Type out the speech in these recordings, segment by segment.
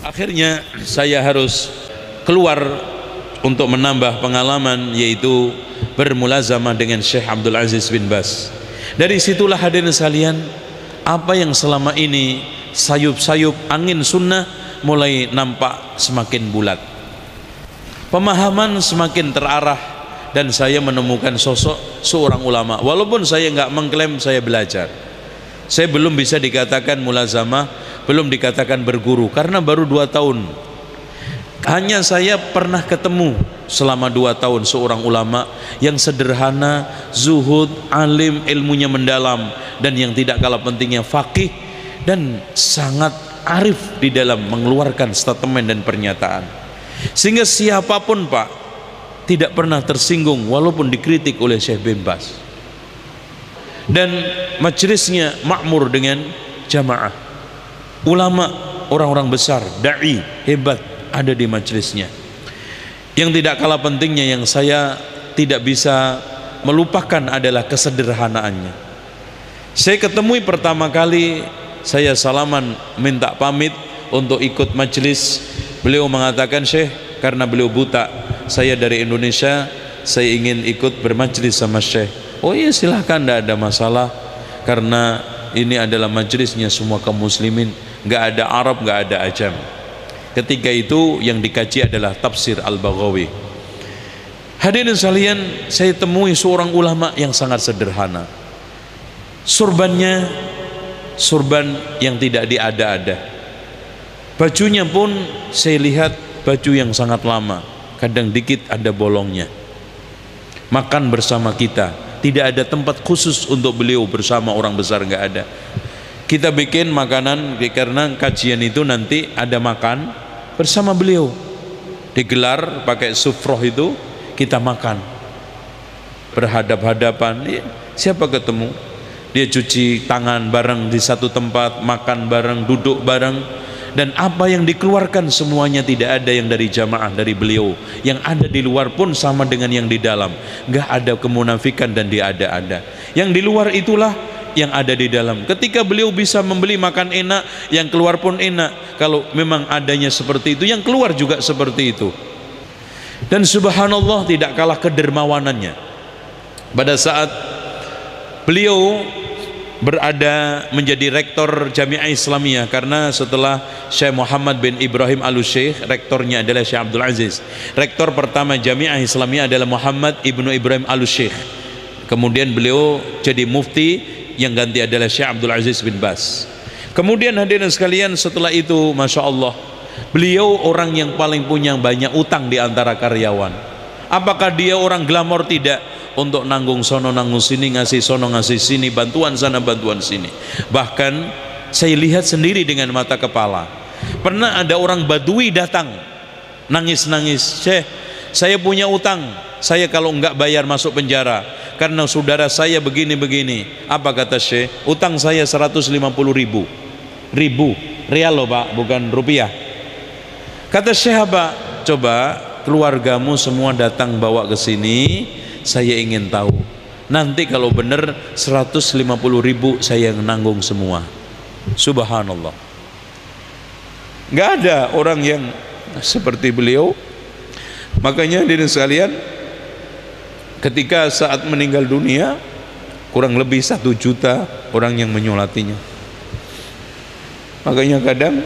Akhirnya saya harus keluar untuk menambah pengalaman, yaitu bermulazamah dengan Syekh Abdul Aziz bin Baz. Dari situlah hadirin sekalian, apa yang selama ini sayup-sayup angin sunnah mulai nampak semakin bulat, pemahaman semakin terarah, dan saya menemukan sosok seorang ulama. Walaupun saya nggak mengklaim saya belajar, saya belum bisa dikatakan mulazamah, belum dikatakan berguru, karena baru 2 tahun. Hanya saya pernah ketemu selama 2 tahun seorang ulama yang sederhana, zuhud, alim, ilmunya mendalam, dan yang tidak kalah pentingnya faqih, dan sangat arif di dalam mengeluarkan statement dan pernyataan, sehingga siapapun Pak tidak pernah tersinggung walaupun dikritik oleh Syekh bin Baz. Dan majelisnya makmur dengan jamaah, ulama, orang-orang besar, dai hebat ada di majelisnya. Yang tidak kalah pentingnya yang saya tidak bisa melupakan adalah kesederhanaannya. Saya ketemui pertama kali, saya salaman minta pamit untuk ikut majelis. Beliau mengatakan, Syekh, karena beliau buta, saya dari Indonesia, saya ingin ikut bermajelis sama Syekh. Oh iya silahkan, tidak ada masalah, karena ini adalah majelisnya semua kaum muslimin, nggak ada Arab, nggak ada Ajam. Ketika itu yang dikaji adalah tafsir Al-Baghawi. Hadirin sekalian, saya temui seorang ulama yang sangat sederhana. Surbannya surban yang tidak diada-ada. Bajunya pun saya lihat baju yang sangat lama, kadang dikit ada bolongnya. Makan bersama kita, tidak ada tempat khusus untuk beliau bersama orang besar, nggak ada. Kita bikin makanan karena kajian itu nanti ada makan bersama beliau, digelar pakai sufroh, itu kita makan berhadap-hadapan. Siapa ketemu dia cuci tangan bareng di satu tempat, makan bareng, duduk bareng, dan apa yang dikeluarkan semuanya tidak ada yang dari jamaah dari beliau, yang ada di luar pun sama dengan yang di dalam, nggak ada kemunafikan dan diada-ada. Yang di luar itulah yang ada di dalam. Ketika beliau bisa membeli makan enak, yang keluar pun enak. Kalau memang adanya seperti itu, yang keluar juga seperti itu. Dan subhanallah tidak kalah kedermawanannya. Pada saat beliau berada menjadi rektor Jami'ah Islamiyah, karena setelah Syekh Muhammad bin Ibrahim Al-Syekh, rektornya adalah Syekh Abdul Aziz. Rektor pertama Jami'ah Islamiyah adalah Muhammad ibnu Ibrahim Al-Syekh. Kemudian beliau jadi mufti, yang ganti adalah Syekh Abdul Aziz bin Baz. Kemudian hadirin sekalian, setelah itu Masya Allah, beliau orang yang paling punya banyak utang di antara karyawan. Apakah dia orang glamor? Tidak. Untuk nanggung sono nanggung sini, ngasih sono ngasih sini, bantuan sana bantuan sini. Bahkan saya lihat sendiri dengan mata kepala, pernah ada orang Badui datang nangis-nangis, Syekh, saya punya utang, saya kalau enggak bayar masuk penjara karena saudara saya begini-begini. Apa kata Syekh? Utang saya 150.000 rial loh Pak, bukan rupiah. Kata Syekh apa? Coba keluargamu semua datang bawa ke sini, saya ingin tahu. Nanti kalau benar 150.000 saya yang nanggung semua. Subhanallah. Nggak ada orang yang seperti beliau. Makanya hadirin sekalian, ketika saat meninggal dunia, kurang lebih 1 juta orang yang menyolatinya. Makanya kadang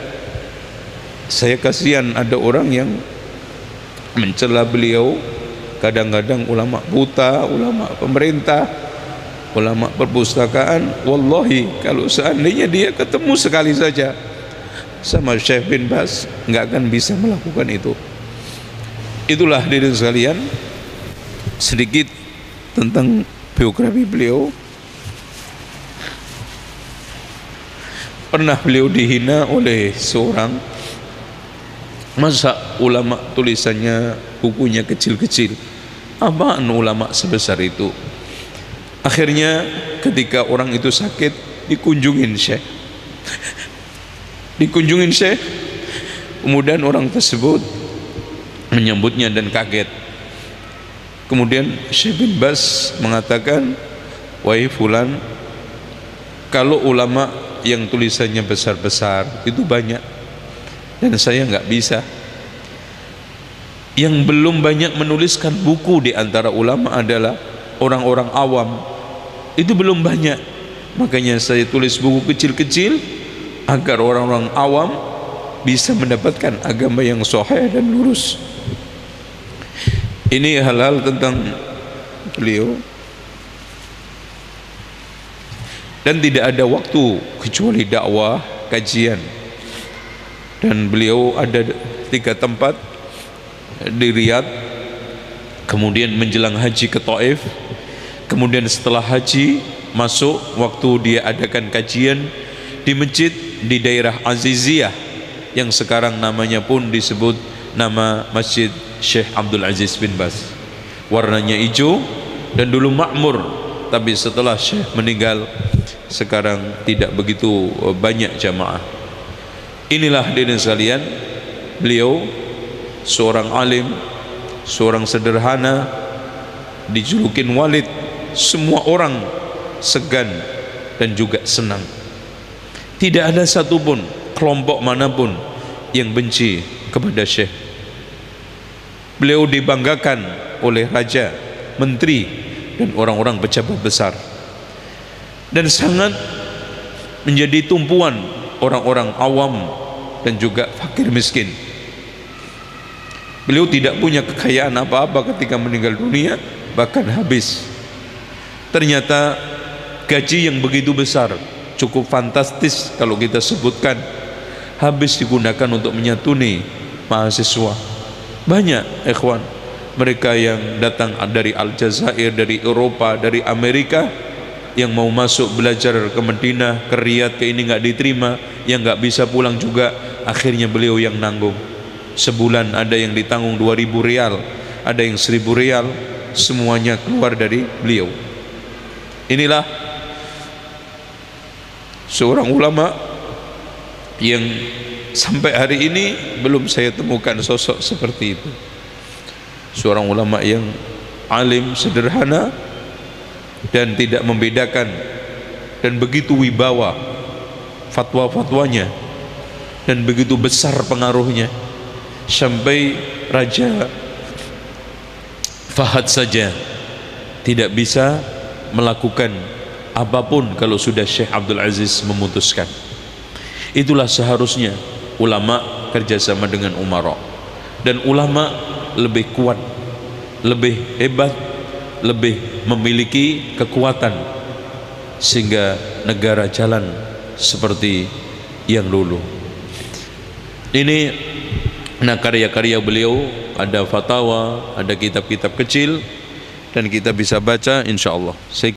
saya kasihan ada orang yang mencela beliau. Kadang-kadang ulama buta, ulama pemerintah, ulama perpustakaan. Wallahi kalau seandainya dia ketemu sekali saja sama Syekh bin Baz, nggak akan bisa melakukan itu. Itulah hadirin sekalian sedikit tentang biografi beliau. Pernah beliau dihina oleh seorang, masa ulama tulisannya, bukunya kecil-kecil, apaan ulama sebesar itu. Akhirnya ketika orang itu sakit, dikunjungin Syekh, dikunjungin Syekh. Kemudian orang tersebut menyambutnya dan kaget. Kemudian Syekh bin Baz mengatakan, wahai fulan, kalau ulama yang tulisannya besar-besar itu banyak, dan saya nggak bisa. Yang belum banyak menuliskan buku di antara ulama adalah orang-orang awam. Itu belum banyak. Makanya saya tulis buku kecil-kecil agar orang-orang awam bisa mendapatkan agama yang sahih dan lurus. Ini hal-hal tentang beliau. Dan tidak ada waktu kecuali dakwah, kajian. Dan beliau ada 3 tempat di Riyadh, kemudian menjelang haji ke Taif, kemudian setelah haji masuk waktu dia adakan kajian di masjid di daerah Aziziyah yang sekarang namanya pun disebut nama Masjid Syekh Abdul Aziz bin Baz. Warnanya hijau dan dulu makmur, tapi setelah Syekh meninggal sekarang tidak begitu banyak jamaah. Inilah hadirin sekalian, beliau seorang alim, seorang sederhana, dijulukin Walid. Semua orang segan dan juga senang. Tidak ada satupun kelompok manapun yang benci kepada Syekh. Beliau dibanggakan oleh raja, menteri, dan orang-orang pejabat besar, dan sangat menjadi tumpuan orang-orang awam dan juga fakir miskin. Beliau tidak punya kekayaan apa-apa ketika meninggal dunia, bahkan habis. Ternyata gaji yang begitu besar, cukup fantastis kalau kita sebutkan, habis digunakan untuk menyantuni mahasiswa. Banyak ikhwan, mereka yang datang dari Aljazair, dari Eropa, dari Amerika, yang mau masuk belajar ke Madinah, ke Riyadh, ke ini nggak diterima, yang nggak bisa pulang juga, akhirnya beliau yang nanggung. Sebulan ada yang ditanggung 2.000 rial, ada yang 1.000 rial, semuanya keluar dari beliau. Inilah seorang ulama yang sampai hari ini belum saya temukan sosok seperti itu. Seorang ulama yang alim, sederhana, dan tidak membedakan, dan begitu wibawa fatwa-fatwanya, dan begitu besar pengaruhnya, sampai Raja Fahad saja tidak bisa melakukan apapun kalau sudah Syekh Abdul Aziz memutuskan. Itulah seharusnya ulama kerjasama dengan umara, dan ulama lebih kuat, lebih hebat, lebih memiliki kekuatan, sehingga negara jalan seperti yang dulu. Ini karya-karya beliau, ada fatwa, ada kitab-kitab kecil, dan kita bisa baca insyaallah.